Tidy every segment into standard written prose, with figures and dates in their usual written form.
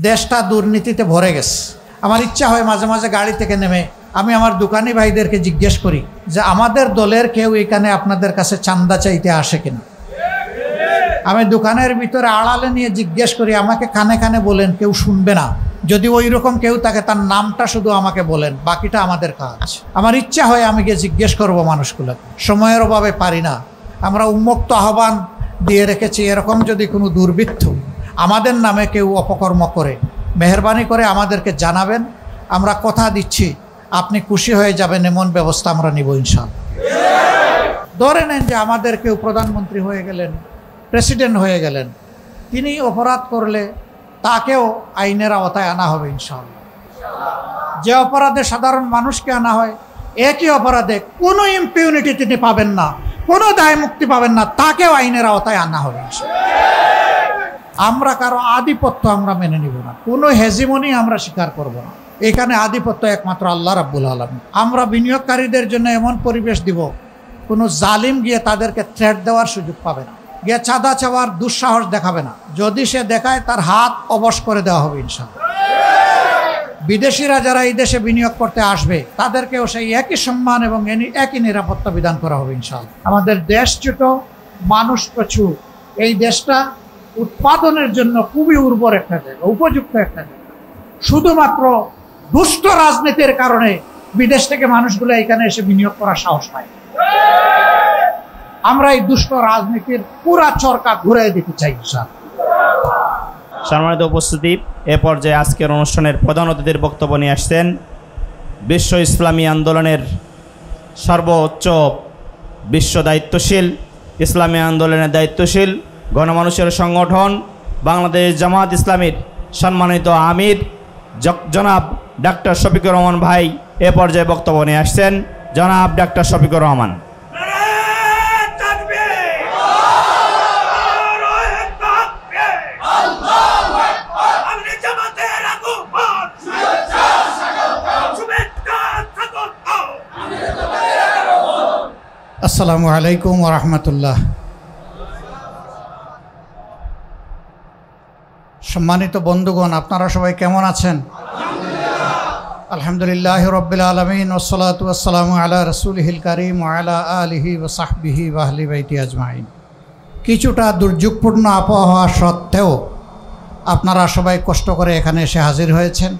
দেশটা দুর্নীতিতে ভরে গেছে। আমার ইচ্ছা হয় মাঝে মাঝে গাড়ি থেকে নেমে আমি আমার দোকানি ভাইদেরকে জিজ্ঞেস করি যে আমাদের দলের কেউ এখানে আপনাদের কাছে চাঁদা চাইতে আসে কিনা। আমি দোকানের ভিতরে আড়ালে নিয়ে জিজ্ঞেস করি, আমাকে কানে কানে বলেন, কেউ শুনবে না। যদি ওই রকম কেউ থাকে তার নামটা শুধু আমাকে বলেন, বাকিটা আমাদের কাজ। আমার ইচ্ছা হয় আমি গিয়ে জিজ্ঞেস করব মানুষগুলো, সময়ের অভাবে পারি না। আমরা উন্মুক্ত আহ্বান দিয়ে রেখেছি, এরকম যদি কোনো দুর্বৃত্ত আমাদের নামে কেউ অপকর্ম করে মেহেরবানি করে আমাদেরকে জানাবেন। আমরা কথা দিচ্ছি আপনি খুশি হয়ে যাবেন, এমন ব্যবস্থা আমরা নিব ইনশাআল্লাহ। ধরে নেন যে আমাদের কেউ প্রধানমন্ত্রী হয়ে গেলেন, প্রেসিডেন্ট হয়ে গেলেন, তিনি অপরাধ করলে তাকেও আইনের আওতায় আনা হবে ইনশাআল্লাহ। যে অপরাধে সাধারণ মানুষকে আনা হয়, একই অপরাধে কোনো ইম্পিউনিটি তিনি পাবেন না, কোনো দায় মুক্তি পাবেন না, তাকেও আইনের আওতায় আনা হবে ইনশাআল্লাহ। আমরা কারো আধিপত্য আমরা মেনে নিব না, কোনো হেজিমনি আমরা স্বীকার করব না। এখানে আধিপত্য একমাত্র আল্লাহ রাব্বুল আলামিন। আমরা বিনিয়োগকারীদের জন্য এমন পরিবেশ দিব, কোনো জালিম গিয়ে তাদেরকে থ্রেট দেওয়ার সুযোগ পাবে না, গিয়ে চাঁদা চাওয়ার দুঃসাহস দেখাবে না। যদি সে দেখায় তার হাত অবশ করে দেওয়া হবে ইনশাআল্লাহ। বিদেশিরা যারা এই দেশে বিনিয়োগ করতে আসবে তাদেরকেও সেই একই সম্মান এবং একই নিরাপত্তা বিধান করা হবে ইনশাআল্লাহ। আমাদের দেশ ছোট, মানুষ প্রচুর। এই দেশটা উৎপাদনের জন্য খুবই উর্বর একটা জায়গা, উপযুক্ত একটা জায়গা। শুধুমাত্র দুষ্ট রাজনীতির কারণে বিদেশ থেকে মানুষগুলো এখানে এসে বিনিয়োগ করার সাহস পায়। আমরা এই দুষ্ট রাজনীতির পুরা চরকা ঘুরে দিতে চাই ইনশাআল্লাহ। সম্মানিত উপস্থিতি, এ পর্যায়ে আজকের অনুষ্ঠানের প্রধান অতিথির বক্তব্য নিয়ে আসছেন বিশ্ব ইসলামী আন্দোলনের সর্বোচ্চ বিশ্ব দায়িত্বশীল, ইসলামী আন্দোলনের দায়িত্বশীল গণমানুষের সংগঠন বাংলাদেশ জামাত ইসলামীর সম্মানিত আমির জনাব ডাক্তার শফিকুর রহমান ভাই এ পর্যায়ে বক্তব্য নিয়ে আসছেন। জনাব ডাক্তার শফিকুর রহমান। আসসালামু আলাইকুম ওয়া রাহমাতুল্লাহ। সম্মানিত বন্ধুগণ, আপনারা সবাই কেমন আছেন? আলহামদুলিল্লাহ রাব্বিল আলামিন, ওয়াসসালাতু ওয়াসসালামু আলা রাসূলিহিল কারীম ওয়া আলা আলিহি ওয়া সাহবিহি ওয়া আহলি বাইতি আজমাইন। কিছুটা দুর্যোগপূর্ণ আবহাওয়া সত্ত্বেও আপনারা সবাই কষ্ট করে এখানে এসে হাজির হয়েছেন।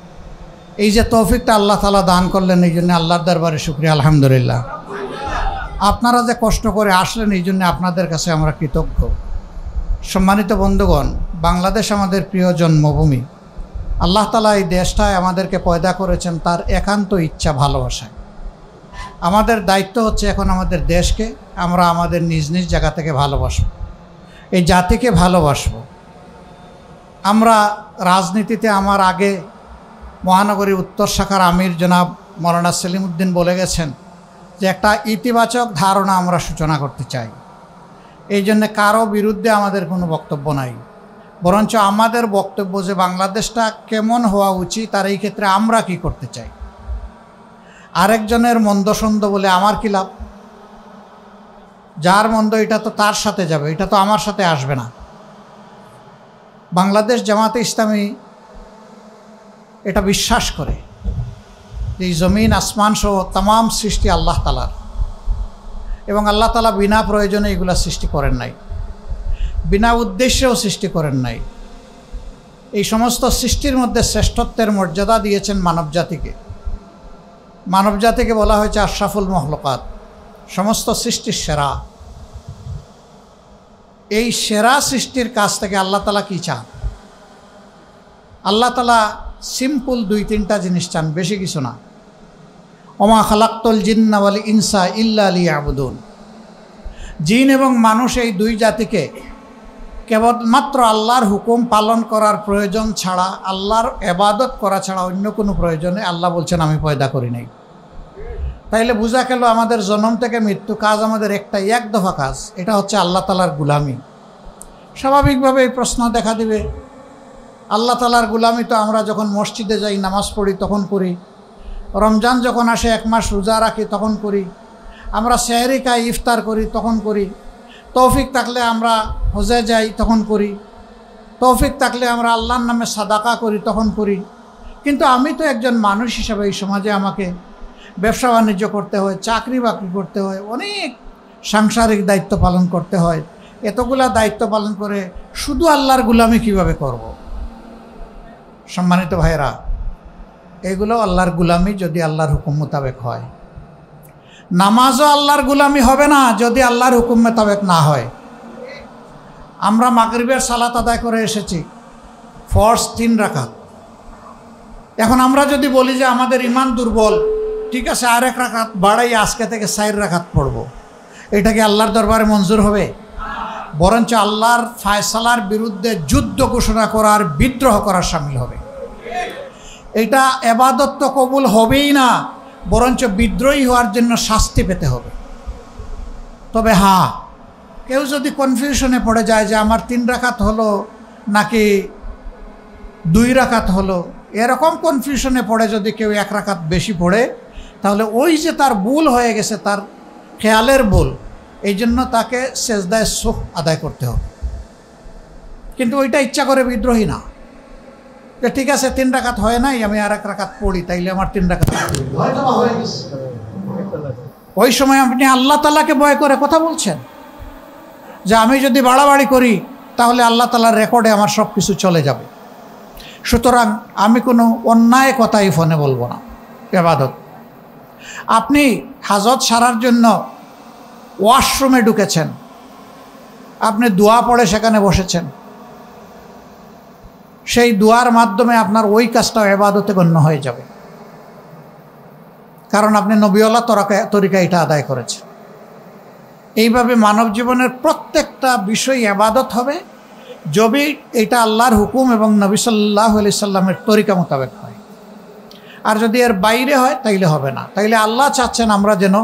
এই যে তৌফিকটা আল্লাহ তাআলা দান করলেন, এই জন্য আল্লাহর দরবারে শুকরিয়া আলহামদুলিল্লাহ। আপনারা যে কষ্ট করে আসলেন, এই জন্য আপনাদের কাছে আমরা কৃতজ্ঞ। সম্মানিত বন্ধুগণ, বাংলাদেশ আমাদের প্রিয় জন্মভূমি। আল্লাহ তাআলা এই দেশটায় আমাদেরকে পয়দা করেছেন তার একান্ত ইচ্ছা, ভালোবাসায়। আমাদের দায়িত্ব হচ্ছে এখন আমাদের দেশকে আমরা আমাদের নিজ নিজ জায়গা থেকে ভালোবাসব, এই জাতিকে ভালোবাসব। আমরা রাজনীতিতে আমার আগে মহানগরী উত্তর শাখার আমির জনাব মৌলানা সেলিম উদ্দিন বলে গেছেন যে একটা ইতিবাচক ধারণা আমরা সূচনা করতে চাই। এই জন্যে কারো বিরুদ্ধে আমাদের কোনো বক্তব্য নাই, বরঞ্চ আমাদের বক্তব্য যে বাংলাদেশটা কেমন হওয়া উচিত আর এই ক্ষেত্রে আমরা কি করতে চাই। আরেকজনের মন্দ সন্দ বলে আমার কি লাভ? যার মন্দ এটা তো তার সাথে যাবে, এটা তো আমার সাথে আসবে না। বাংলাদেশ জামাতে ইসলামী এটা বিশ্বাস করে যে এই জমিন আসমান সহ তাম সৃষ্টি আল্লাহ তাআলার, এবং আল্লাহ তাআলা বিনা প্রয়োজনে এগুলা সৃষ্টি করেন নাই, বিনা উদ্দেশ্যেও সৃষ্টি করেন নাই। এই সমস্ত সৃষ্টির মধ্যে শ্রেষ্ঠত্বের মর্যাদা দিয়েছেন মানবজাতিকে। মানবজাতিকে বলা হয়েছে আশরাফুল মখলুকাত, সমস্ত সৃষ্টির সেরা। এই সেরা সৃষ্টির কাছ থেকে আল্লাহ তাআলা কি চান? আল্লাহ তাআলা সিম্পল 2-3টা জিনিস চান, বেশি কিছু না। ওমা খালাকতুল জিন্না ওয়াল ইনসা ইল্লা লিয়াবুদুন। জিন এবং মানুষ এই দুই জাতিকে কেবলমাত্র আল্লাহর হুকুম পালন করার প্রয়োজন ছাড়া, আল্লাহর ইবাদত করা ছাড়া অন্য কোনো প্রয়োজনে আল্লাহ বলছেন আমি পয়দা করি নাই। তাইলে বোঝা গেল আমাদের জন্ম থেকে মৃত্যু কাজ আমাদের একটাই, এক দফা কাজ, এটা হচ্ছে আল্লাহ তাআলার গুলামি। স্বাভাবিকভাবে এই প্রশ্ন দেখা দিবে, আল্লাহ তাআলার গুলামি তো আমরা যখন মসজিদে যাই নামাজ পড়ি তখন করি, রমজান যখন আসে 1 মাস রোজা রাখি তখন করি, আমরা সেহরি খাই ইফতার করি তখন করি, তৌফিক থাকলে আমরা হজে যাই তখন করি, তৌফিক থাকলে আমরা আল্লাহর নামে সাদাকা করি, তখন করি। কিন্তু আমি তো একজন মানুষ হিসাবে এই সমাজে আমাকে ব্যবসা বাণিজ্য করতে হয়, চাকরি বাকরি করতে হয়, অনেক সাংসারিক দায়িত্ব পালন করতে হয়। এতগুলা দায়িত্ব পালন করে শুধু আল্লাহর গুলামি কিভাবে করব? সম্মানিত ভাইরা, এগুলো আল্লাহর গুলামি যদি আল্লাহর হুকুম মোতাবেক হয়। নামাজও আল্লাহর গুলামি হবে না যদি আল্লাহর হুকুম মোতাবেক না হয়। আমরা মাগরিবের সালাত আদায় করে এসেছি, ফরজ 3 রাকাত। এখন আমরা যদি বলি যে আমাদের ইমান দুর্বল, ঠিক আছে, আর 1 রাকাত বাড়াই আজকে থেকে 4 রাকাত পড়ব, এটা কি আল্লাহর দরবারে মঞ্জুর হবে? বরঞ্চ আল্লাহর ফায়সালার বিরুদ্ধে যুদ্ধ ঘোষণা করার, বিদ্রোহ করার শামিল হবে। এটা ইবাদত তো কবুল হবেই না, বরঞ্চ বিদ্রোহী হওয়ার জন্য শাস্তি পেতে হবে। তবে হ্যাঁ, কেউ যদি কনফিউশনে পড়ে যায় যে আমার 3 রাকাত হলো নাকি 2 রাকাত হলো, এরকম কনফিউশনে পড়ে যদি কেউ 1 রাকাত বেশি পড়ে, তাহলে ওই যে তার ভুল হয়ে গেছে, তার খেয়ালের ভুল, এই জন্য তাকে সেজদায় সুখ আদায় করতে হবে। কিন্তু ওইটা ইচ্ছা করে বিদ্রোহী না, যে ঠিক আছে 3 রাকাত হয় নাই, আমি আর 1 রাকাত পড়ি, তাইলে আমার 3 রাকাত হয়ে গেছে। ওই সময় আপনি আল্লাহ তাআলাকে ভয় করে কথা বলছেন যে আমি যদি বাড়াবাড়ি করি তাহলে আল্লাহ তাআলার রেকর্ডে আমার সব কিছু চলে যাবে। সুতরাং আমি কোনো অন্যায় কথাই ফোনে বলবো না। ইবাদত, আপনি হাজত সারার জন্য ওয়াশরুমে ঢুকেছেন, আপনি দোয়া পড়ে সেখানে বসেছেন, সেই দোয়ার মাধ্যমে আপনার ওই কাজটা ইবাদতে গণ্য হয়ে যাবে, কারণ আপনি নবীওয়ালা তরিকা এটা আদায় করেছেন। এইভাবে মানব জীবনের প্রত্যেকটা বিষয় ইবাদত হবে যদি এটা আল্লাহর হুকুম এবং নবী সাল্লাল্লাহু আলাইহি সাল্লামের তরিকা মোতাবেক হয়। আর যদি এর বাইরে হয় তাইলে হবে না। তাইলে আল্লাহ চাচ্ছেন আমরা যেন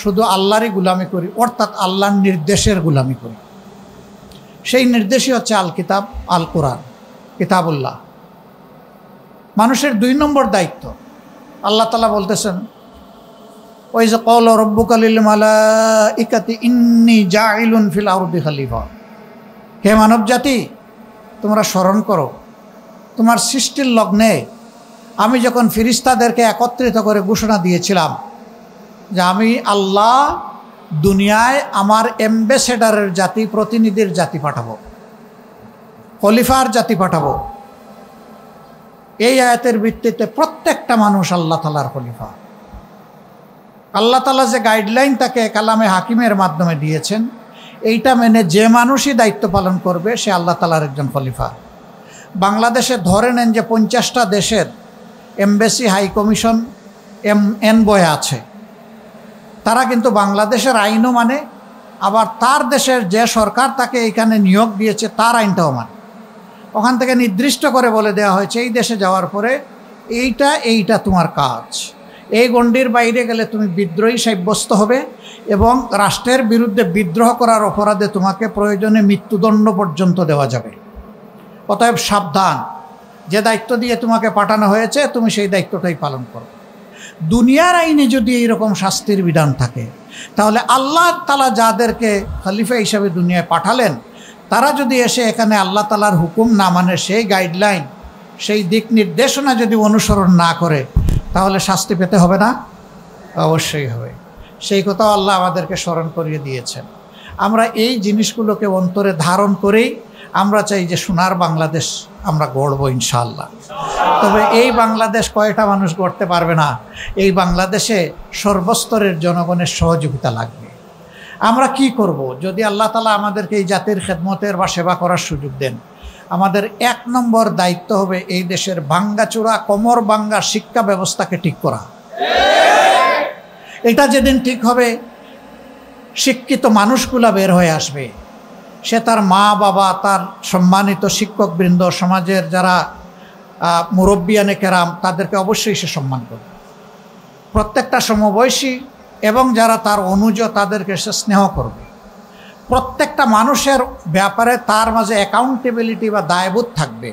শুধু আল্লাহরই গুলামি করি, অর্থাৎ আল্লাহর নির্দেশের গুলামি করি। সেই নির্দেশই হচ্ছে আল কিতাব, আল কোরআন, কিতাবুল্লাহ। মানুষের 2 নম্বর দায়িত্ব, আল্লাহ তাআলা বলতেছেন, ওই যে ক্বাল রাব্বুকা লিল মালাইকাতি ইন্নী জাইলুন ফিল আরদি খলিফা। হে মানব জাতি, তোমরা স্মরণ করো তোমার সৃষ্টির লগ্নে আমি যখন ফেরেশতাদেরকে একত্রিত করে ঘোষণা দিয়েছিলাম যে আমি আল্লাহ দুনিয়ায় আমার অ্যাম্বাসেডারের জাতি, প্রতিনিধির জাতি পাঠাবো, খলিফার জাতি পাঠাবো। এই আয়াতের ভিত্তিতে প্রত্যেকটা মানুষ আল্লাহ তাআলার খলিফা। আল্লাহ তাআলা যে গাইডলাইন তাকে কালামে হাকিমের মাধ্যমে দিয়েছেন, এইটা মেনে যে মানুষই দায়িত্ব পালন করবে সে আল্লাহ তাআলার একজন খলিফা। বাংলাদেশে ধরে নেন যে 50টা দেশের এমবেসি, হাই কমিশন, এনভয় আছে, তারা কিন্তু বাংলাদেশের আইনও মানে, আবার তার দেশের যে সরকার তাকে এইখানে নিয়োগ দিয়েছে তার আইনটাও মানে। ওখান থেকে নির্দিষ্ট করে বলে দেওয়া হয়েছে এই দেশে যাওয়ার পরে এইটা তোমার কাজ, এই গণ্ডির বাইরে গেলে তুমি বিদ্রোহী সাব্যস্ত হবে এবং রাষ্ট্রের বিরুদ্ধে বিদ্রোহ করার অপরাধে তোমাকে প্রয়োজনে মৃত্যুদণ্ড পর্যন্ত দেওয়া যাবে। অতএব সাবধান, যে দায়িত্ব দিয়ে তোমাকে পাঠানো হয়েছে তুমি সেই দায়িত্বটাই পালন করো। দুনিয়ার আইনে যদি এইরকম শাস্তির বিধান থাকে, তাহলে আল্লাহ তাআলা যাদেরকে খলিফা হিসাবে দুনিয়ায় পাঠালেন তারা যদি এসে এখানে আল্লাহ তাআলার হুকুম না মানে, সেই গাইডলাইন, সেই দিক নির্দেশনা যদি অনুসরণ না করে, তাহলে শাস্তি পেতে হবে না? অবশ্যই হবে। সেই কথাও আল্লাহ আমাদেরকে স্মরণ করিয়ে দিয়েছেন। আমরা এই জিনিসগুলোকে অন্তরে ধারণ করেই আমরা চাই যে সোনার বাংলাদেশ আমরা গড়ব ইনশাআল্লাহ। তবে এই বাংলাদেশ কয়টা মানুষ গড়তে পারবে না, এই বাংলাদেশে সর্বস্তরের জনগণের সহযোগিতা লাগবে। আমরা কি করব যদি আল্লাহ তাআলা আমাদেরকে এই জাতির খেদমতের বা সেবা করার সুযোগ দেন? আমাদের 1 নম্বর দায়িত্ব হবে এই দেশের ভাঙ্গাচোরা, কোমর ভাঙ্গা শিক্ষা ব্যবস্থাকে ঠিক করা। এটা যেদিন ঠিক হবে, শিক্ষিত মানুষগুলা বের হয়ে আসবে, সে তার মা বাবা, তার সম্মানিত শিক্ষকবৃন্দ, সমাজের যারা মুরব্বিয়ানে কেরাম, তাদেরকে অবশ্যই সে সম্মান করবে। প্রত্যেকটা সমবয়সী এবং যারা তার অনুজ তাদেরকে সে স্নেহ করবে। প্রত্যেকটা মানুষের ব্যাপারে তার মাঝে অ্যাকাউন্টেবিলিটি বা দায়বোধ থাকবে।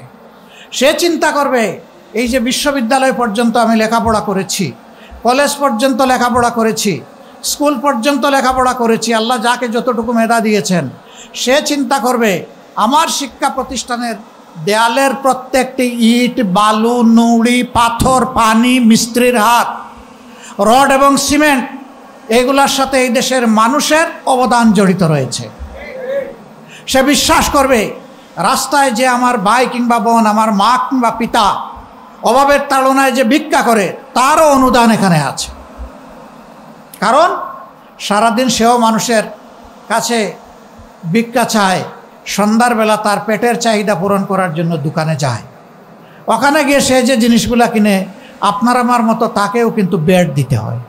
সে চিন্তা করবে এই যে বিশ্ববিদ্যালয় পর্যন্ত আমি লেখাপড়া করেছি, কলেজ পর্যন্ত লেখাপড়া করেছি, স্কুল পর্যন্ত লেখাপড়া করেছি, আল্লাহ যাকে যতটুকু মেধা দিয়েছেন, সে চিন্তা করবে আমার শিক্ষা প্রতিষ্ঠানের দেয়ালের প্রত্যেকটি ইট, বালু, নুড়ি, পাথর, পানি, মিস্ত্রির হাত, রড এবং সিমেন্ট, এগুলোর সাথে এই দেশের মানুষের অবদান জড়িত রয়েছে। সে বিশ্বাস করবে রাস্তায় যে আমার ভাই কিংবা বোন, আমার মা কিংবা পিতা অভাবের তাড়নায় যে ভিক্ষা করে, তারও অনুদান এখানে আছে। কারণ সারাদিন সেও মানুষের কাছে ভিক্ষা চায়, সন্ধ্যার বেলা তার পেটের চাহিদা পূরণ করার জন্য দোকানে যায়। ওখানে গিয়ে সে যে জিনিসগুলো কিনে, আপনার আমার মতো তাকেও কিন্তু বেড দিতে হয়,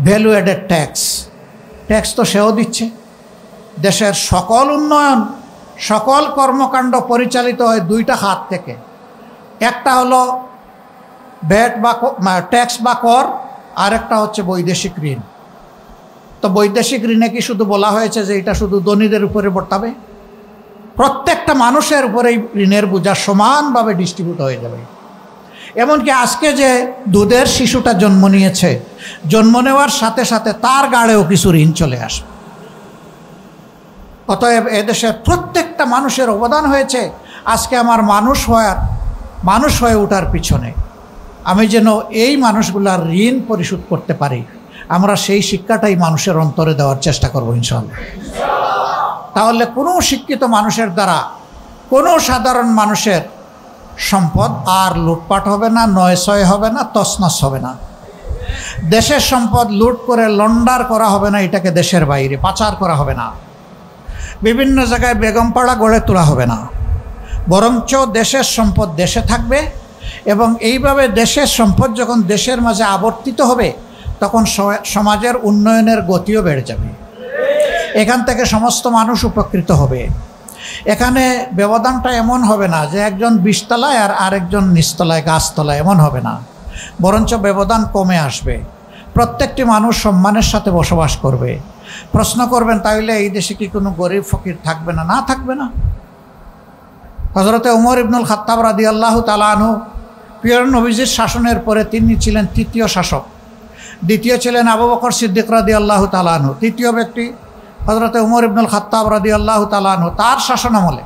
ভ্যালু অ্যাডেড ট্যাক্স। ট্যাক্স তো সেও দিচ্ছে। দেশের সকল উন্নয়ন, সকল কর্মকাণ্ড পরিচালিত হয় দুইটা হাত থেকে। একটা হলো ভ্যাট বা ট্যাক্স বা কর, আরেকটা হচ্ছে বৈদেশিক ঋণ। তো বৈদেশিক ঋণে কি শুধু বলা হয়েছে যে এটা শুধু ধনীদের উপরে বর্তাবে? প্রত্যেকটা মানুষের উপরেই ঋণের বোঝা সমানভাবে ডিস্ট্রিবিউট হয়ে যাবে। এমনকি আজকে যে দুধের শিশুটা জন্ম নিয়েছে, জন্ম নেওয়ার সাথে সাথে তার গাড়েও কিছু ঋণ চলে আসবে। অতএব এদেশের প্রত্যেকটা মানুষের অবদান হয়েছে আজকে আমার মানুষ হয়ে ওঠার পিছনে। আমি যেন এই মানুষগুলার ঋণ পরিশোধ করতে পারি, আমরা সেই শিক্ষাটাই মানুষের অন্তরে দেওয়ার চেষ্টা করব ইনশাআল্লাহ। তাহলে কোনো শিক্ষিত মানুষের দ্বারা কোনো সাধারণ মানুষের সম্পদ আর লুটপাট হবে না, নয়ছয় হবে না, তছনছ হবে না। দেশের সম্পদ লুট করে লন্ডার করা হবে না, এটাকে দেশের বাইরে পাচার করা হবে না, বিভিন্ন জায়গায় বেগমপাড়া গড়ে তোলা হবে না। বরঞ্চ দেশের সম্পদ দেশে থাকবে, এবং এইভাবে দেশের সম্পদ যখন দেশের মাঝে আবর্তিত হবে, তখন সমাজের উন্নয়নের গতিও বেড়ে যাবে। এখান থেকে সমস্ত মানুষ উপকৃত হবে। এখানে ব্যবধানটা এমন হবে না যে একজন 20 তলায় আর আরেকজন নিচতলায় গাছতলায়, এমন হবে না। বরঞ্চ ব্যবধান কমে আসবে। প্রত্যেকটি মানুষ সম্মানের সাথে বসবাস করবে। প্রশ্ন করবেন, তাইলে এই দেশে কি কোনো গরিব ফকির থাকবে না? না, থাকবে না। হযরতে উমর ইবনুল খাত্তাব রাদিয়াল্লাহু তাআলা আনহু, প্রিয় নবীজির শাসনের পরে তিনি ছিলেন তৃতীয় শাসক। দ্বিতীয় ছিলেন আবু বকর সিদ্দিক রাদিয়াল্লাহু তাআলা আনহু। তৃতীয় ব্যক্তি হযরতে উমর ইবনুল খাত্তাব রাদিয়াল্লাহু তাআলা আনহু। তার শাসনামলে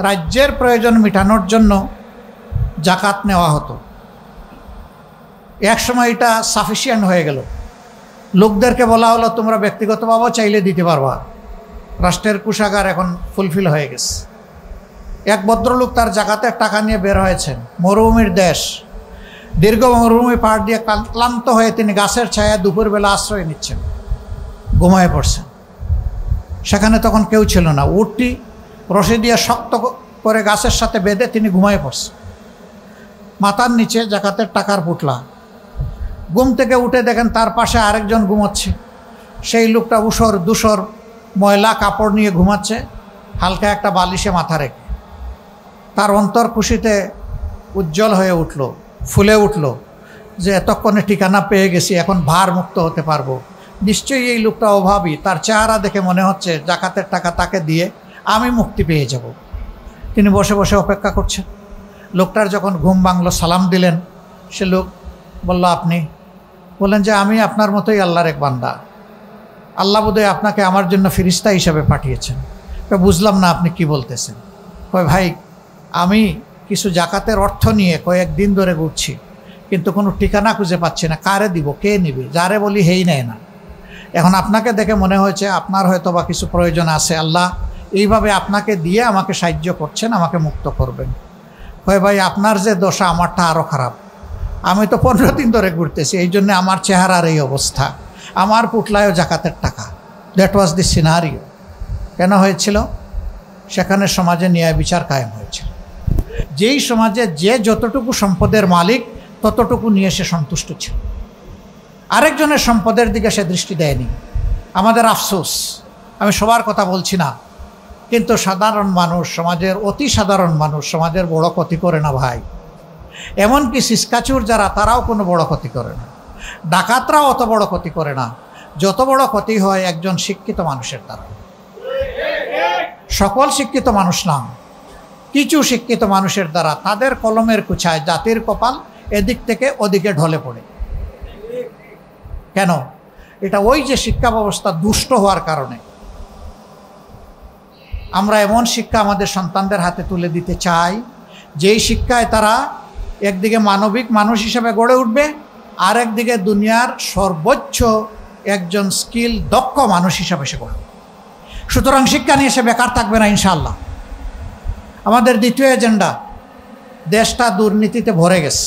রাজ্যের প্রয়োজন মেটানোর জন্য জাকাত নেওয়া হতো। এক সময় এটা সাফিসিয়েন্ট হয়ে গেল। লোকদেরকে বলা হলো, তোমরা ব্যক্তিগতভাবে চাইলে দিতে পারবা, রাষ্ট্রের কোষাগার এখন ফুলফিল হয়ে গেছে। এক ভদ্রলোক তার জাকাতের টাকা নিয়ে বের হয়েছেন, মরুভূমির দেশ, দীর্ঘ মরুভূমি পাড় দিয়ে ক্লান্ত হয়ে তিনি গাছের ছায়া দুপুরবেলা আশ্রয় নিচ্ছেন, ঘুমায় পড়ছেন। সেখানে তখন কেউ ছিল না। উটটি রশি দিয়ে শক্ত করে গাছের সাথে বেঁধে তিনি ঘুমায় পড়ছেন। মাথার নিচে জাকাতের টাকার পুটলা। ঘুম থেকে উঠে দেখেন তার পাশে আরেকজন ঘুমাচ্ছে। সেই লোকটা ধূসর ময়লা কাপড় নিয়ে ঘুমাচ্ছে, হালকা একটা বালিশে মাথা রেখে। তার অন্তর খুশিতে উজ্জ্বল হয়ে উঠল, ফুলে উঠল যে এতক্ষণে ঠিকানা পেয়ে গেছি, এখন ভার মুক্ত হতে পারবো। নিশ্চয়ই এই লোকটা অভাবী, তার চেহারা দেখে মনে হচ্ছে জাকাতের টাকা তাকে দিয়ে আমি মুক্তি পেয়ে যাব। তিনি বসে বসে অপেক্ষা করছেন। লোকটার যখন ঘুম ভাঙলো, সালাম দিলেন। সে লোক বলল, আপনি? বললেন যে আমি আপনার মতোই আল্লাহর এক বান্দা। আল্লাহ বোধহয় আপনাকে আমার জন্য ফিরিস্তা হিসাবে পাঠিয়েছেন। বুঝলাম না আপনি কি বলতেছেন। কয়, ভাই আমি কিছু জাকাতের অর্থ নিয়ে কয়েকদিন ধরে ঘুরছি, কিন্তু কোনো ঠিকানা খুঁজে পাচ্ছি না, কারে দিব, কে নিবে, যারে বলি হেই নেয় না। এখন আপনাকে দেখে মনে হয়েছে আপনার হয়তো বা কিছু প্রয়োজন আছে, আল্লাহ এইভাবে আপনাকে দিয়ে আমাকে সাহায্য করছেন, আমাকে মুক্ত করবেন। কয়, ভাই আপনার যে দশা, আমারটা আরও খারাপ। আমি তো 15 দিন ধরে ঘুরতেছি, এই জন্যে আমার চেহারার এই অবস্থা। আমার পুটলায়ও জাকাতের টাকা। That was the scenario. কেন হয়েছিল? সেখানে সমাজে ন্যায় বিচার কায়েম হয়েছিল। যেই সমাজে যে যতটুকু সম্পদের মালিক, ততটুকু নিয়ে সে সন্তুষ্ট ছিল, আরেকজনের সম্পদের দিকে সে দৃষ্টি দেয়নি। আমাদের আফসোস, আমি সবার কথা বলছি না, কিন্তু সাধারণ মানুষ, সমাজের অতি সাধারণ মানুষ সমাজের বড় ক্ষতি করে না ভাই। এমনকি সিসকাচুর যারা, তারাও কোনো বড় ক্ষতি করে না। ডাকাতরাও অত বড় ক্ষতি করে না। যত বড় ক্ষতি হয় একজন শিক্ষিত মানুষের দ্বারা। সকল শিক্ষিত মানুষ না, কিছু শিক্ষিত মানুষের দ্বারা তাদের কলমের কুছায় জাতির কপাল এদিক থেকে ওদিকে ঢলে পড়ে। কেন? এটা ওই যে শিক্ষা ব্যবস্থা দুষ্ট হওয়ার কারণে। আমরা এমন শিক্ষা আমাদের সন্তানদের হাতে তুলে দিতে চাই যেই শিক্ষায় তারা একদিকে মানবিক মানুষ হিসেবে গড়ে উঠবে, আর একদিকে দুনিয়ার সর্বোচ্চ একজন স্কিল দক্ষ মানুষ হিসাবে সে গড়ে। সুতরাং শিক্ষা নিয়ে সে বেকার থাকবে না ইনশাআল্লাহ। আমাদের দ্বিতীয় এজেন্ডা, দেশটা দুর্নীতিতে ভরে গেছে।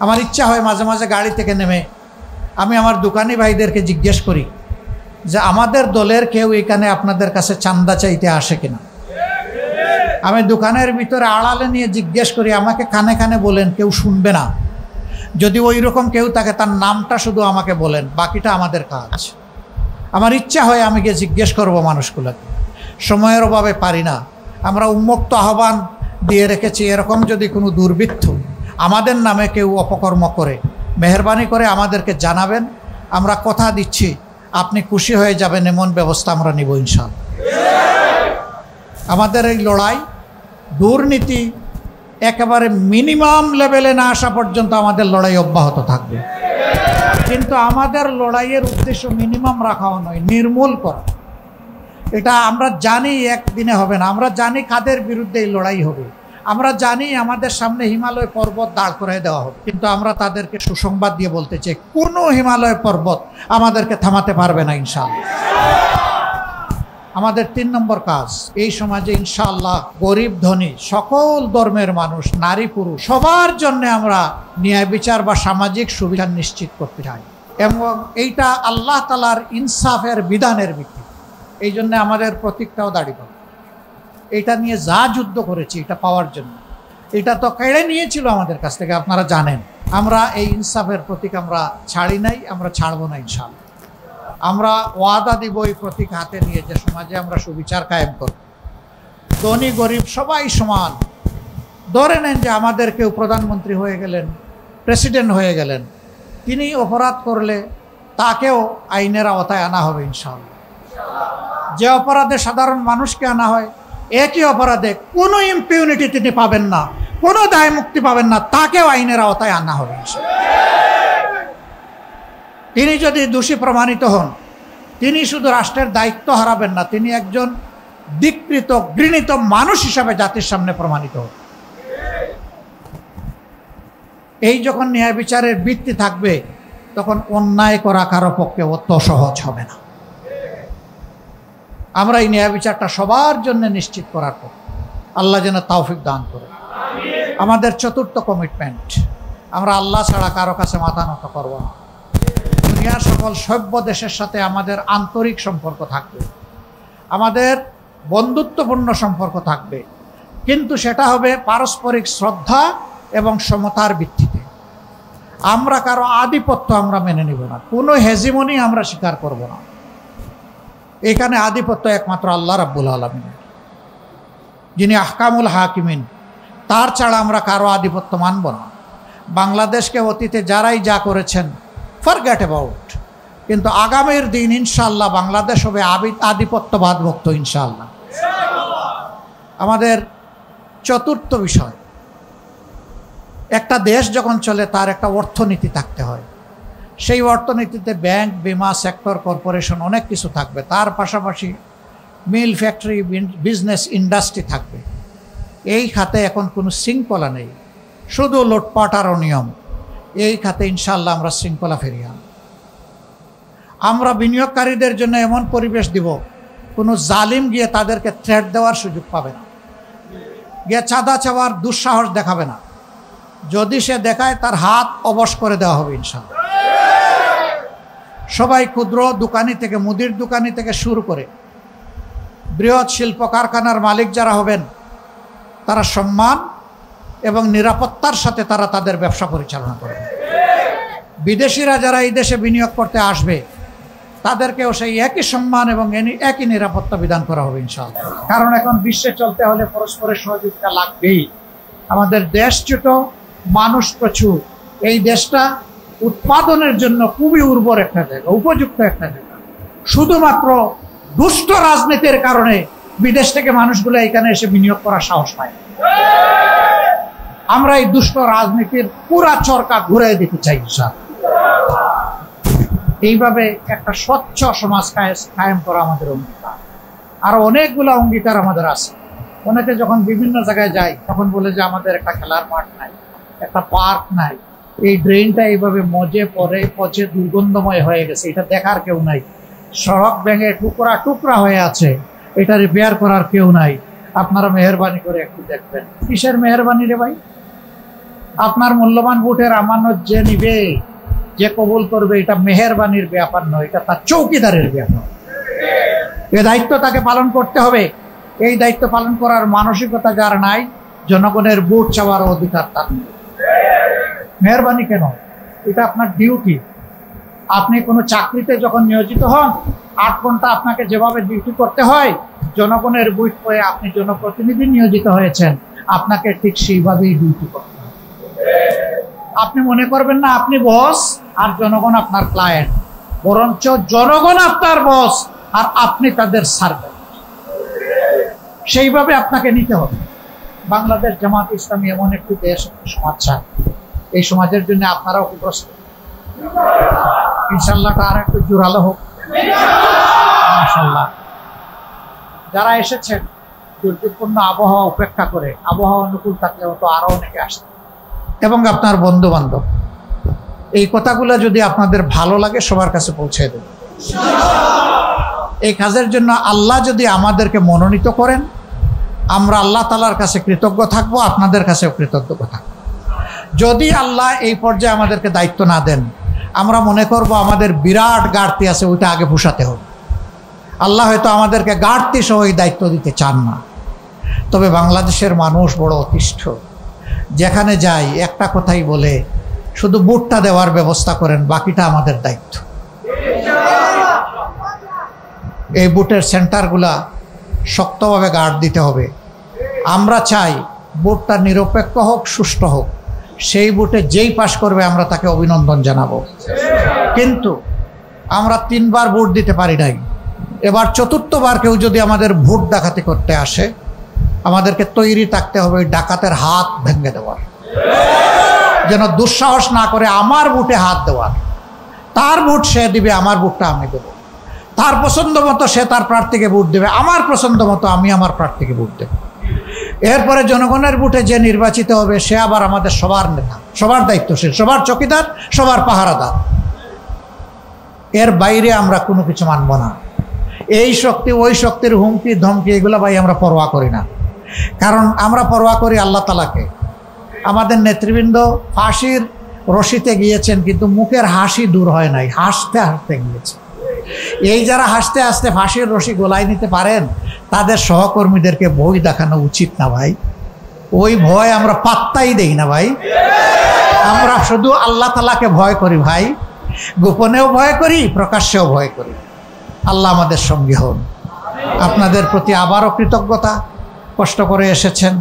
আমার ইচ্ছা হয় মাঝে মাঝে গাড়ি থেকে নেমে আমি আমার দোকানি ভাইদেরকে জিজ্ঞেস করি যে আমাদের দলের কেউ এখানে আপনাদের কাছে চাঁদা চাইতে আসে কিনা। আমি দোকানের ভিতরে আড়ালে নিয়ে জিজ্ঞেস করি, আমাকে কানে কানে বলেন, কেউ শুনবে না। যদি ওই রকম কেউ থাকে তার নামটা শুধু আমাকে বলেন, বাকিটা আমাদের কাজ। আমার ইচ্ছা হয় আমি গিয়ে জিজ্ঞেস করবো মানুষগুলোকে, সময়ের অভাবে পারি না। আমরা উন্মুক্ত আহ্বান দিয়ে রেখেছি, এরকম যদি কোনো দুর্বৃত্ত আমাদের নামে কেউ অপকর্ম করে মেহরবানি করে আমাদেরকে জানাবেন। আমরা কথা দিচ্ছি আপনি খুশি হয়ে যাবেন, এমন ব্যবস্থা আমরা নিব ইনশাআল্লাহ। আমাদের এই লড়াই দুর্নীতি একেবারে মিনিমাম লেভেলে না আসা পর্যন্ত আমাদের লড়াই অব্যাহত থাকবে। কিন্তু আমাদের লড়াইয়ের উদ্দেশ্য মিনিমাম রাখাও নয়, নির্মূল করা। এটা আমরা জানি একদিনে হবে না। আমরা জানি কাদের বিরুদ্ধে এই লড়াই হবে। আমরা জানি আমাদের সামনে হিমালয় পর্বত দাঁড় করে দেওয়া হবে, কিন্তু আমরা তাদেরকে সুসংবাদ দিয়ে বলতে চাই, কোনো হিমালয় পর্বত আমাদেরকে থামাতে পারবে না ইনশাআল্লাহ। আমাদের 3 নম্বর কাজ, এই সমাজে ইনশাআল্লাহ গরিব ধনী সকল ধর্মের মানুষ, নারী পুরুষ সবার জন্য আমরা ন্যায় বিচার বা সামাজিক সুবিধা নিশ্চিত করতে চাই, এবং এইটা আল্লাহ তাআলার ইনসাফের বিধানের ভিত্তি। এই জন্য আমাদের প্রতীকটাও দাঁড়িয়ে পাবে। এটা নিয়ে যা যুদ্ধ করেছি এটা পাওয়ার জন্য, এটা তো কেড়ে নিয়েছিল আমাদের কাছ থেকে, আপনারা জানেন। আমরা এই ইনসাফের প্রতীক আমরা ছাড়ি নাই, আমরা ছাড়বো না ইনশাআল্লাহ। আমরা ওয়াদা দিব এই প্রতীক হাতে নিয়ে যে সমাজে আমরা সুবিচার কায়েম করব, ধনী গরিব সবাই সমান। ধরে নেন যে আমাদের কেউ প্রধানমন্ত্রী হয়ে গেলেন, প্রেসিডেন্ট হয়ে গেলেন, তিনি অপরাধ করলে তাকেও আইনের আওতায় আনা হবে ইনশাআল্লাহ। যে অপরাধে সাধারণ মানুষকে আনা হয়, একই অপরাধে কোনো ইম্পিউনিটি তিনি পাবেন না, কোনো দায় মুক্তি পাবেন না, তাকেও আইনের আওতায় আনা হবে ইনশাআল্লাহ। তিনি যদি দোষী প্রমাণিত হন, তিনি শুধু রাষ্ট্রের দায়িত্ব হারাবেন না, তিনি একজন ধিক্কৃত ঘৃণিত মানুষ হিসাবে জাতির সামনে প্রমাণিত হন। এই যখন ন্যায় বিচারের ভিত্তি থাকবে, তখন অন্যায় করা কারো পক্ষে অত সহজ হবে না। আমরা এই ন্যায় বিচারটা সবার জন্য নিশ্চিত করার পর আল্লাহ যেন তৌফিক দান করে। আমাদের 4র্থ কমিটমেন্ট, আমরা আল্লাহ ছাড়া কারো কাছে মাথা নত করব না। দুনিয়ার সকল সভ্য দেশের সাথে আমাদের আন্তরিক সম্পর্ক থাকবে, আমাদের বন্ধুত্বপূর্ণ সম্পর্ক থাকবে, কিন্তু সেটা হবে পারস্পরিক শ্রদ্ধা এবং সমতার ভিত্তিতে। আমরা কারো আধিপত্য আমরা মেনে নিব না, কোনো হেজিমনি আমরা স্বীকার করব না। এখানে আধিপত্য একমাত্র আল্লাহ রাব্বুল আলামিন, যিনি আহকামুল হাকিমিন, তার ছাড়া আমরা কারো আধিপত্য মানব না। বাংলাদেশকে অতীতে যারাই যা করেছেন ফরগেট অ্যাবাউট, কিন্তু আগামীর দিন ইনশাআল্লাহ বাংলাদেশ হবে আধিপত্যবাদ মুক্ত ইনশাআল্লাহ। আমাদের 4র্থ বিষয়, একটা দেশ যখন চলে তার একটা অর্থনীতি থাকতে হয়। সেই অর্থনীতিতে ব্যাংক, বিমা সেক্টর, কর্পোরেশন অনেক কিছু থাকবে, তার পাশাপাশি মিল, ফ্যাক্টরি, বিজনেস, ইন্ডাস্ট্রি থাকবে। এই খাতে এখন কোনো শৃঙ্খলা নেই, শুধু লুটপাট আর অনিয়ম। এই খাতে ইনশাআল্লাহ আমরা শৃঙ্খলা ফিরিয়ে আনব। আমরা বিনিয়োগকারীদের জন্য এমন পরিবেশ দিব, কোনো জালিম গিয়ে তাদেরকে থ্রেট দেওয়ার সুযোগ পাবে না, গিয়ে চাঁদা চাওয়ার দুঃসাহস দেখাবে না। যদি সে দেখায় তার হাত অবশ করে দেওয়া হবে ইনশাআল্লাহ। সবাই ক্ষুদ্র দোকানি থেকে, মুদির দোকানি থেকে শুরু করে বৃহৎ শিল্প কারখানার মালিক যারা হবেন, তারা সম্মান এবং নিরাপত্তার সাথে তারা তাদের ব্যবসা পরিচালনা করবে। বিদেশিরা যারা এই দেশে বিনিয়োগ করতে আসবে, তাদেরকেও সেই একই সম্মান এবং একই নিরাপত্তা বিধান করা হবে ইনশাআল্লাহ। কারণ এখন বিশ্বে চলতে হলে পরস্পরের সহযোগিতা লাগবেই। আমাদের দেশ ছোট, মানুষ প্রচুর। এই দেশটা উৎপাদনের জন্য খুবই উর্বর একটা জায়গা, উপযুক্ত একটা জায়গা। শুধুমাত্র দুষ্ট রাজনীতির কারণে বিদেশ থেকে মানুষগুলো এখানে এসে বিনিয়োগ করার সাহস পায়। আমরা এই দুষ্ট রাজনীতির পুরা চরকা ঘুরে দিতে চাই ইনশাআল্লাহ। এইভাবে একটা স্বচ্ছ সমাজ কায়েম করা আমাদের অঙ্গীকার। আরো অনেকগুলো অঙ্গীকার আমাদের আছে। অনেকে যখন বিভিন্ন জায়গায় যায় তখন বলে যে আমাদের একটা খেলার মাঠ নাই, একটা পার্ক নাই, এই ড্রেনটা এইভাবে মজে পচে দুর্গন্ধময় হয়ে গেছে, এটা দেখার কেউ নাই, সড়ক ভেঙে টুকরা টুকরা হয়ে আছে, এটা রিপেয়ার করার কেউ নাই, আপনারা মেহরবানি করে একটু দেখবেন। কিসের মেহরবানি রে ভাই? আপনার মূল্যবান ভোটের আমানত যে নিবে, যে কবুল করবে, এটা মেহরবানির ব্যাপার নয়, এটা তার চৌকিদারের ব্যাপার। এই দায়িত্ব তাকে পালন করতে হবে। এই দায়িত্ব পালন করার মানসিকতা যার নাই, জনগণের ভোট চাওয়ার অধিকার তার নেই। মেহরবানি কেন? এটা আপনার ডিউটি। আপনি কোনো চাকরিতে যখন নিয়োজিত হন, 8 ঘন্টা আপনাকে যেভাবে ডিউটি করতে হয়, জনগণের ভোট পেয়ে আপনি জনপ্রতিনিধি নিয়োজিত হয়েছেন, আপনাকে ঠিক সেইভাবেই ডিউটি করতে হবে। আপনি মনে করবেন না আপনি বস আর জনগণ আপনার ক্লায়েন্ট, বরঞ্চ জনগণ আপনার বস আর আপনি তাদের সার্ভেন্ট। সেইভাবে আপনাকে নিতে হবে। বাংলাদেশ জামাত ইসলামী এমন একটি দেশ, সমাজ চায়। এই সমাজের জন্য আপনারাও কি প্রস্তুত? ইনশাল্লাহটা আর একটু জোরালো হোক ইনশাল্লাহ। যারা এসেছেন দুর্যোগপূর্ণ আবহাওয়া উপেক্ষা করে, আবহাওয়া অনুকূল থাকলে হতো আরো অনেকে আসতেন, এবং আপনার বন্ধু বান্ধব। এই কথাগুলো যদি আপনাদের ভালো লাগে সবার কাছে পৌঁছে দেবেন। এই কাজের জন্য আল্লাহ যদি আমাদেরকে মনোনীত করেন, আমরা আল্লাহ তাআলার কাছে কৃতজ্ঞ থাকবো, আপনাদের কাছেও কৃতজ্ঞ থাকবো। যদি আল্লাহ এই পর্যায়ে আমাদেরকে দায়িত্ব না দেন, আমরা মনে করব আমাদের বিরাট ঘাটতি আছে, ওইটা আগে পোষাতে হবে। আল্লাহ হয়তো আমাদেরকে ঘাটতি সহ এই দায়িত্ব দিতে চান না। তবে বাংলাদেশের মানুষ বড় অতিষ্ঠ, যেখানে যাই একটা কথাই বলে, শুধু ভোটটা দেওয়ার ব্যবস্থা করেন, বাকিটা আমাদের দায়িত্ব। এই ভোটের সেন্টারগুলা শক্তভাবে গার্ড দিতে হবে। আমরা চাই ভোটটা নিরপেক্ষ হোক, সুষ্ঠু হোক। সেই ভোটে যেই পাশ করবে আমরা তাকে অভিনন্দন জানাবো। কিন্তু আমরা 3 বার ভোট দিতে পারি নাই, এবার 4র্থবার কেউ যদি আমাদের ভোট ডাকাতি করতে আসে, আমাদেরকে তৈরি থাকতে হবে ডাকাতের হাত ভেঙে দেওয়ার, যেন দুঃসাহস না করে আমার ভোটে হাত দেওয়ার। তার ভোট সে দিবে, আমার ভোটটা আমি দেবো। তার পছন্দ মতো সে তার প্রার্থীকে ভোট দেবে, আমার পছন্দ মতো আমি আমার প্রার্থীকে ভোট দেব। এরপরে জনগণের ভোটে যে নির্বাচিত হবে সে আবার আমাদের সবার নেতা, সবার দায়িত্বশীল, সবার চকিদার, সবার পাহারাদার। এর বাইরে আমরা কোনো কিছু মানব না। এই শক্তি ওই শক্তির হুমকি ধমকি এগুলো ভাই আমরা পরোয়া করি না, কারণ আমরা পরোয়া করি আল্লাহ তাআলাকে। আমাদের নেতৃবৃন্দ ফাঁসির রশিতে গিয়েছেন, কিন্তু মুখের হাসি দূর হয় নাই, হাসতে হাসতে গিয়েছে। এই যারা হাসতে হাসতে ফাঁসির রশি গোলায় নিতে পারেন, তাদের সহকর্মীদেরকে ভয় দেখানো উচিত না ভাই। ওই ভয় আমরা পাত্তাই দেই না ভাই। আমরা শুধু আল্লাহ তাআলাকে ভয় করি ভাই, গোপনেও ভয় করি, প্রকাশ্যেও ভয় করি। আল্লাহ আমাদের সঙ্গী হন। আপনাদের প্রতি আবারও কৃতজ্ঞতা। কষ্ট করে এসেছেন,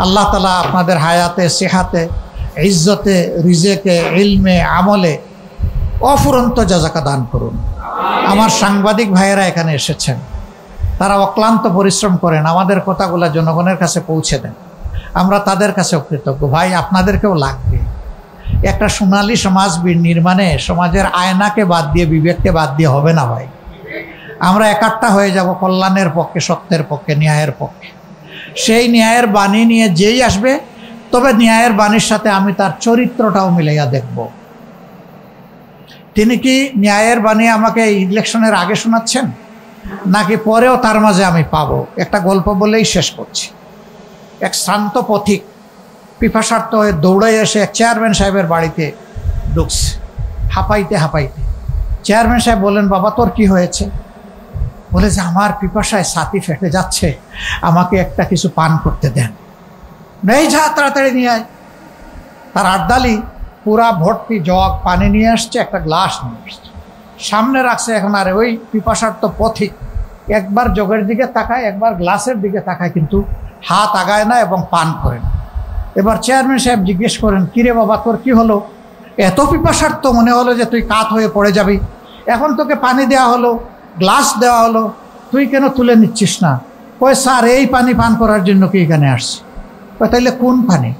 আল্লাহ তাআলা আপনাদের হায়াতে, সেহাতে, ইজ্জতে, রিজেকে, ইলমে, আমলে অফুরন্ত জাযাকা দান করুন। আমার সাংবাদিক ভাইয়েরা এখানে এসেছেন, তারা অক্লান্ত পরিশ্রম করেন, আমাদের কথাগুলো জনগণের কাছে পৌঁছে দেন। আমরা তাদের কাছেও কৃতজ্ঞ। ভাই আপনাদেরকেও লাগবে। একটা সোনালী সমাজ নির্মাণে সমাজের আয়নাকে বাদ দিয়ে, বিবেককে বাদ দিয়ে হবে না ভাই। আমরা একাট্টা হয়ে যাব কল্যাণের পক্ষে, সত্যের পক্ষে, ন্যায়ের পক্ষে। সেই ন্যায়ের বাণী নিয়ে যেই আসবে, তবে ন্যায়ের বাণীর সাথে আমি তার চরিত্রটাও মিলাইয়া দেখব। তিনি কি ন্যায়ের বাণী আমাকে ইলেকশনের আগে শোনাচ্ছেন, নাকি পরেও তার মাঝে আমি পাবো? একটা গল্প বলেই শেষ করছি। এক শ্রান্ত পথিক পিপাসার্থ হয়ে দৌড়ে এসে এক চেয়ারম্যান সাহেবের বাড়িতে ঢুকছে, হাঁপাইতে হাঁপাইতে। চেয়ারম্যান সাহেব বললেন, বাবা তোর কি হয়েছে? বলে যে আমার পিপাসায় ছাতি ফেটে যাচ্ছে, আমাকে একটা কিছু পান করতে দেন। নেই, যা তাড়াতাড়ি নিয়ে আয়। তার আড্ডালি পুরা ভর্তি জগ পানি নিয়ে আসছে, একটা গ্লাস নিয়ে আসছে, সামনে রাখছে। এখন আর ওই পিপাসার্থ পথিক একবার জগের দিকে তাকায়, একবার গ্লাসের দিকে তাকায়, কিন্তু হাত আগায় না এবং পান করে না। এবার চেয়ারম্যান সাহেব জিজ্ঞেস করেন, কিরে বাবা তোর কি হলো? এত পিপাসার্থ মনে হলো যে তুই কাত হয়ে পড়ে যাবি। এখন তোকে পানি দেওয়া হলো, গ্লাস দেওয়া হলো, তুই কেন তুলে নিচ্ছিস না? কয় স্যার এই পানি পান করার জন্য কি এখানে আসছি। কয় তাইলে কোন পানি?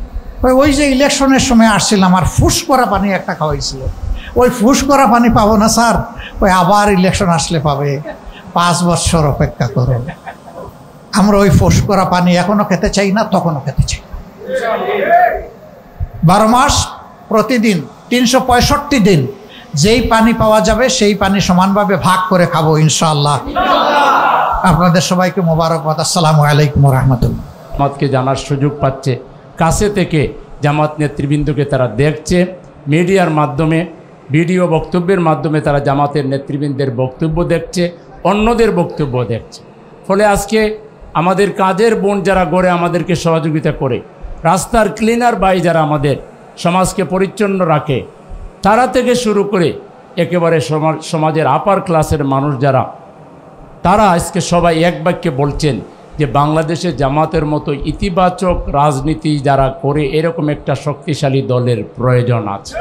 কয় ওই যে ইলেকশনের সময় আসছিলাম, আর ফুস করা পানি একটা খাওয়াইছিল, ওই ফুস করা পানি পাবো না স্যার। কয় আবার ইলেকশন আসলে পাবে, 5 বছর অপেক্ষা করো। আমরা ওই ফোঁস করা পানি এখনো খেতে চাই না, তখনও খেতে চাই না। 12 মাস প্রতিদিন 365 দিন যেই পানি পাওয়া যাবে সেই পানি সমানভাবে ভাগ করে খাবো ইনশাআল্লাহ। আপনাদের সবাইকে মোবারকবাদ। আসসালামু আলাইকুম ওয়া রাহমাতুল্লাহ। জামাতকে জানার সুযোগ পাচ্ছে, কাছে থেকে জামাত নেতৃবৃন্দকে তারা দেখছে, মিডিয়ার মাধ্যমে ভিডিও বক্তব্যের মাধ্যমে তারা জামাতের নেতৃবৃন্দের বক্তব্য দেখছে, অন্যদের বক্তব্য দেখছে। ফলে আজকে আমাদের কাজের বোন যারা গড়ে আমাদেরকে সহযোগিতা করে, রাস্তার ক্লিনার ভাই যারা আমাদের সমাজকে পরিচ্ছন্ন রাখে, তারা থেকে শুরু করে একেবারে সমাজের আপার ক্লাসের মানুষ যারা, তারা আজকে সবাই এক বাক্যে বলছেন যে বাংলাদেশে জামাতের মতো ইতিবাচক রাজনীতি যারা করে এরকম একটা শক্তিশালী দলের প্রয়োজন আছে।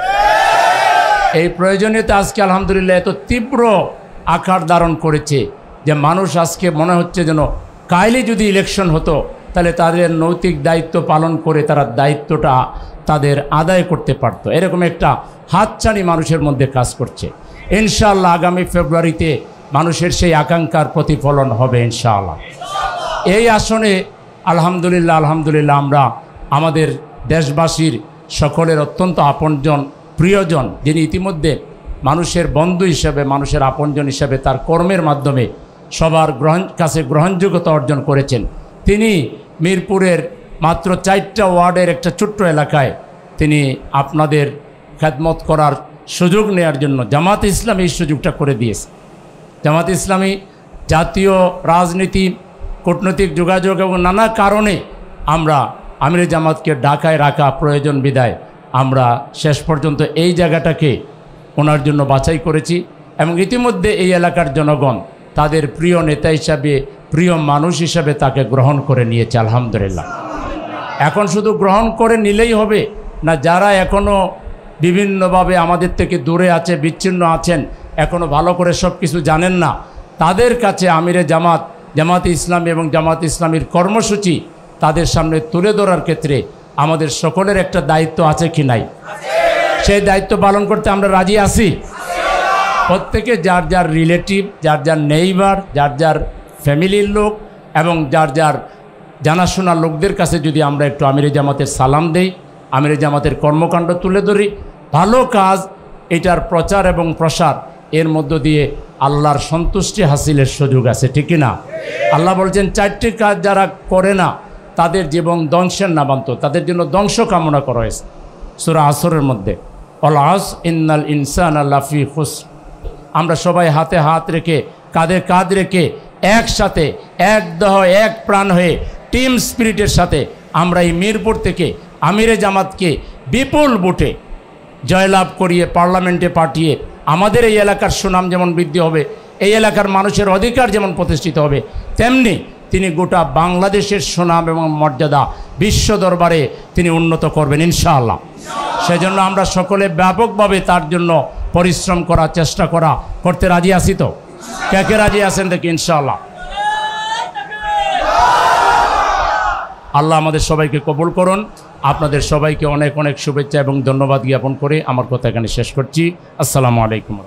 এই প্রয়োজনীয়তা আজকে আলহামদুলিল্লাহ এত তীব্র আকার ধারণ করেছে যে মানুষ আজকে মনে হচ্ছে যেন কাইলে যদি ইলেকশন হতো তাহলে তাদের নৈতিক দায়িত্ব পালন করে তারা দায়িত্বটা তাদের আদায় করতে পারত। এরকম একটা হাতছানি মানুষের মধ্যে কাজ করছে। ইনশাআল্লাহ আগামী ফেব্রুয়ারিতে মানুষের সেই আকাঙ্ক্ষার প্রতিফলন হবে ইনশাআল্লাহ। এই আসনে আলহামদুলিল্লাহ আমরা আমাদের দেশবাসীর সকলের অত্যন্ত আপনজন, প্রিয়জন, যিনি ইতিমধ্যে মানুষের বন্ধু হিসেবে, মানুষের আপনজন হিসেবে তার কর্মের মাধ্যমে সবার কাছে গ্রহণযোগ্যতা অর্জন করেছেন। তিনি মিরপুরের মাত্র 4টা ওয়ার্ডের একটা ছোট্ট এলাকায় তিনি আপনাদের খেদমত করার সুযোগ নেওয়ার জন্য জামাত ইসলামী এই সুযোগটা করে দিয়েছে। জামাত ইসলামী জাতীয় রাজনীতি, কূটনৈতিক যোগাযোগ এবং নানা কারণে আমরা আমিরে জামাতকে ঢাকায় রাখা প্রয়োজন বিধায় আমরা শেষ পর্যন্ত এই জায়গাটাকে ওনার জন্য বাছাই করেছি এবং ইতিমধ্যে এই এলাকার জনগণ তাদের প্রিয় নেতা হিসাবে, প্রিয় মানুষ হিসাবে তাকে গ্রহণ করে নিয়েছে আলহামদুলিল্লাহ। এখন শুধু গ্রহণ করে নিলেই হবে না, যারা এখনও বিভিন্নভাবে আমাদের থেকে দূরে আছে, বিচ্ছিন্ন আছেন, এখনও ভালো করে সব কিছু জানেন না, তাদের কাছে আমিরে জামাত, জামাতে ইসলামী এবং জামাত ইসলামীর কর্মসূচি তাদের সামনে তুলে ধরার ক্ষেত্রে আমাদের সকলের একটা দায়িত্ব আছে কি নাই? সেই দায়িত্ব পালন করতে আমরা রাজি আছি। প্রত্যেকে যার যার রিলেটিভ, যার যার নেইবার, যার যার ফ্যামিলির লোক এবং যার যার জানাশোনা লোকদের কাছে যদি আমরা একটু আমিরে জামাতের সালাম দেই, আমিরে জামাতের কর্মকাণ্ড তুলে ধরি, ভালো কাজ, এটার প্রচার এবং প্রসার, এর মধ্য দিয়ে আল্লাহর সন্তুষ্টি হাসিলের সুযোগ আছে, ঠিক না? আল্লাহ বলছেন 4টি কাজ যারা করে না তাদের জীবন ধ্বংসের নামান্ত, তাদের জন্য ধ্বংস কামনা করা হয়েছে সূরা আসরের মধ্যে, অল আস ইন্নাল ইনসানা লাফি খুসর। আমরা সবাই হাতে হাত রেখে, কাঁধে কাঁধ রেখে, একসাথে এক দেহ এক প্রাণ হয়ে টিম স্পিরিটের সাথে আমরা এই মিরপুর থেকে আমিরে জামাতকে বিপুল ভোটে জয়লাভ করিয়ে পার্লামেন্টে পাঠিয়ে আমাদের এই এলাকার সুনাম যেমন বৃদ্ধি হবে, এই এলাকার মানুষের অধিকার যেমন প্রতিষ্ঠিত হবে, তেমনি তিনি গোটা বাংলাদেশের সুনাম এবং মর্যাদা বিশ্ব দরবারে তিনি উন্নত করবেন ইনশাআল্লাহ। সেজন্য আমরা সকলে ব্যাপকভাবে তার জন্য পরিশ্রম করা, চেষ্টা করতে রাজি আছি তো? কে কে রাজি আছেন দেখি ইনশাআল্লাহ। আল্লাহ আমাদের সবাইকে কবুল করুন। আপনাদের সবাইকে অনেক অনেক শুভেচ্ছা এবং ধন্যবাদ জ্ঞাপন করে আমার কথা এখানে শেষ করছি। আসসালামু আলাইকুম।